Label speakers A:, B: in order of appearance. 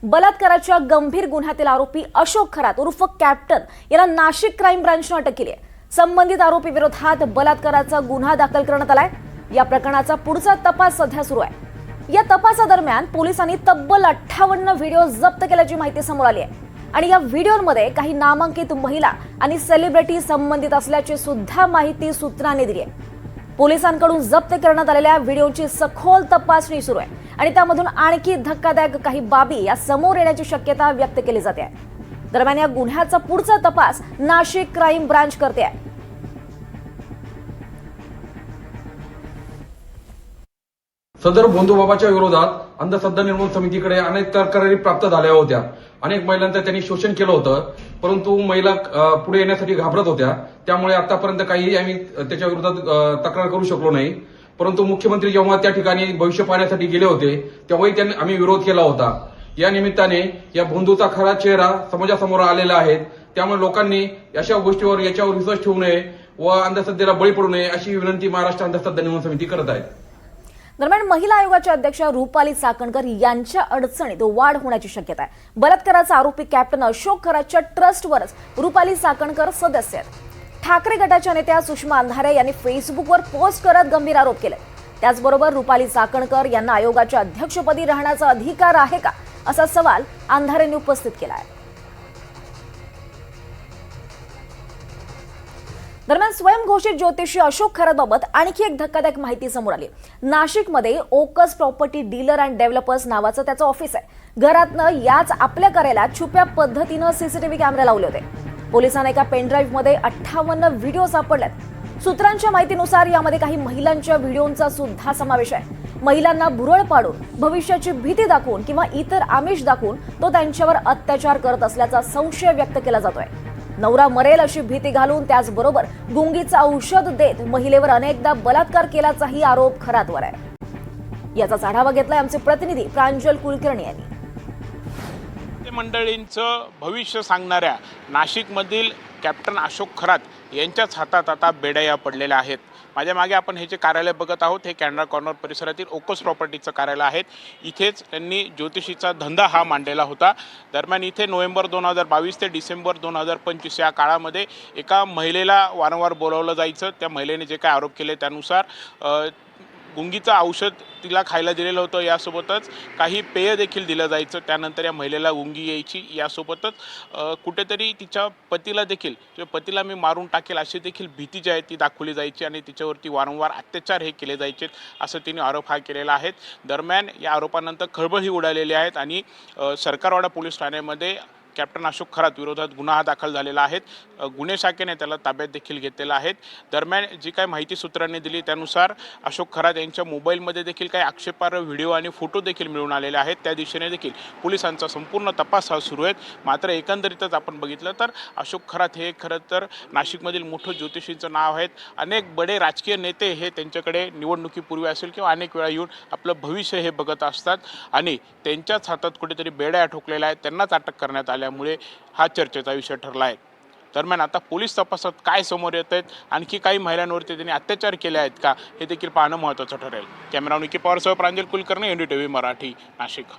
A: बलात्काराच्या गंभीर गुन्ह्यातील आरोपी अशोक खरात उर्फ कॅप्टन याला नाशिक क्राईम ब्रांचने अटक केली आहे। संबंधित आरोपी विरोधात बलात्काराचा गुन्हा दाखल करण्यात आलाय। या प्रकरणाचा पुढचा तपास सध्या सुरू आहे। या तपासादरम्यान पोलिसांनी तब्बल 58 व्हिडिओ जप्त केल्याची माहिती समोर आली आहे आणि या व्हिडिओमध्ये काही नामांकित महिला आणि सेलिब्रिटी संबंधित असल्याची सुद्धा माहिती सूत्रांनी दिली आहे। पोलिसांकडून जप्त करण्यात आलेल्या व्हिडिओची सखोल तपासणी सुरू आहे आणि त्यामधून आणखी धक्कादायक काही बाबी या समोर येण्याची शक्यता व्यक्त केली जाते आहे। दरम्यान या गुन्ह्याचा पुढचा तपास नाशिक क्राईम ब्रांच करते आहे।
B: सदर भोंदूबाबाच्या विरोधात अंधश्रद्धा निर्मूलन समितीकडे अनेक तक्रारी प्राप्त झाल्या होत्या। अनेक महिलांचं त्यांनी शोषण केलं होतं, परंतु महिला पुढे येण्यासाठी घाबरत होत्या। त्यामुळे आतापर्यंत काही आम्ही त्याच्या विरोधात तक्रार करू शकलो नाही। परंतु मुख्यमंत्री जेव्हा त्या ठिकाणी भविष्य पाहण्यासाठी गेले होते तेव्हाही आम्ही विरोध केला होता। या निमित्ताने या भोंदूचा खरा चेहरा समाजासमोर आलेला आहे। त्यामुळे लोकांनी अशा गोष्टीवर याच्यावर विश्वास ठेवू नये व अंधश्रद्धेला बळी पडू नये अशी विनंती महाराष्ट्र अंधश्रद्धा निर्मूलन समिती करत आहे।
A: दरम्यान महिला आयोगाच्या अध्यक्षा रुपाली चाकणकर यांच्या अडचणीत वाढ होण्याची शक्यता आहे। बलात्काराचा आरोपी कॅप्टन अशोक खरातच्या ट्रस्टवरच रुपाली चाकणकर सदस्य आहेत। ठाकरे गटाच्या नेत्या सुषमा अंधारे यांनी फेसबुकवर पोस्ट करत गंभीर आरोप केले। त्याचबरोबर रुपाली चाकणकर यांना आयोगाच्या अध्यक्षपदी राहण्याचा अधिकार आहे का असा सवाल अंधारेंनी उपस्थित केला आहे। दरम्यान स्वयंघोषित ज्योतिषी अशोक खरातबाबत आणखी एक धक्कादायक माहिती समोर आली। नाशिकमध्ये ओकस प्रॉपर्टी डीलर अँड डेव्हलपर्स नावाचं त्याचं ऑफिस आहे। घरातनं याच आपल्या कार्यालयात छुप्या पद्धतीनं सीसीटीव्ही कॅमेरे लावले होते। पोलिसांना एका पेनड्राईव्ह मध्ये 58 व्हिडिओ सापडलेत। सूत्रांच्या माहितीनुसार यामध्ये काही महिलांच्या व्हिडिओंचा सुद्धा समावेश आहे। महिलांना भुरळ पाडून भविष्याची भीती दाखवून किंवा इतर आमिष दाखवून तो त्यांच्यावर अत्याचार करत असल्याचा संशय व्यक्त केला जातोय। नवरा मरेल अशी भीती घालून त्याचबरोबर गुंगीचं औषध देत महिलेवर अनेकदा बलात्कार केल्याचाही आरोप खरातवर आहे। याचा आढावा घेतलाय आमचे प्रतिनिधी प्रांजल कुलकर्णी यांनी।
C: मंडळींचं भविष्य सांगणाऱ्या नाशिकमधील कॅप्टन अशोक खरात यांच्याच हातात आता बेड्या पडलेल्या आहेत। माझ्या मागे आपण हे जे कार्यालय बघत आहोत हे कॅनरा कॉर्नर परिसरातील ओकस प्रॉपर्टीचं कार्यालय आहे। इथेच त्यांनी ज्योतिषीचा धंदा हा मांडलेला होता। दरम्यान इथे नोव्हेंबर 2022 ते डिसेंबर 2025 या काळामध्ये एका महिलेला वारंवार बोलावलं जायचं। त्या महिलेने जे काही आरोप केले त्यानुसार गुंगीचं औषध तिला खायला दिलेलं होतं, यासोबतच काही पेय देखील दिलं जायचं। त्यानंतर या महिलेला गुंगी यायची, यासोबतच कुठेतरी तिच्या पतीला देखील पतीला मी मारून टाकेल अशी देखील भीती जी आहे ती दाखवली जायची आणि तिच्यावरती वारंवार अत्याचार हे केले जायचे असं तिने आरोप हा केलेला आहे। दरम्यान या आरोपानंतर खळबळ उडालेली आहेत आणि सरकारवाडा पोलीस ठाण्यामध्ये कॅप्टन अशोक खरात विरोधात गुन्हा दाखल झालेला आहे। गुन्हे शाखेने त्याला ताब्यात देखील घेतलेला आहे। दरम्यान जी काही माहिती सूत्रांनी दिली त्यानुसार अशोक खरात यांच्या मोबाईलमध्ये देखील काही आक्षेपार्ह व्हिडिओ आणि फोटो देखील मिळून आलेले आहेत। त्या दिशेने देखील पोलिसांचा संपूर्ण तपास हा सुरू आहे। मात्र एकंदरीतच आपण बघितलं तर अशोक खरात हे खरं तर नाशिकमधील मोठं ज्योतिषींचं नाव आहेत। अनेक बडे राजकीय नेते हे त्यांच्याकडे निवडणुकीपूर्वी असेल किंवा अनेक वेळा येऊन आपलं भविष्य हे बघत असतात आणि त्यांच्याच हातात कुठेतरी बेड्या ठोकलेल्या आहेत। त्यांनाच अटक करण्यात आल्यामुळे हा चर्चेचा विषय ठरला आहे। दरम्यान आता पोलीस तपासात काय समोर येत आहेत, आणखी काही महिलांवरती त्यांनी अत्याचार केले आहेत का हे देखील पाहणं महत्त्वाचं ठरेल। कॅमेरा निकी पवारसह प्रांजल कुलकर्णी, NDTV मराठी, नाशिक।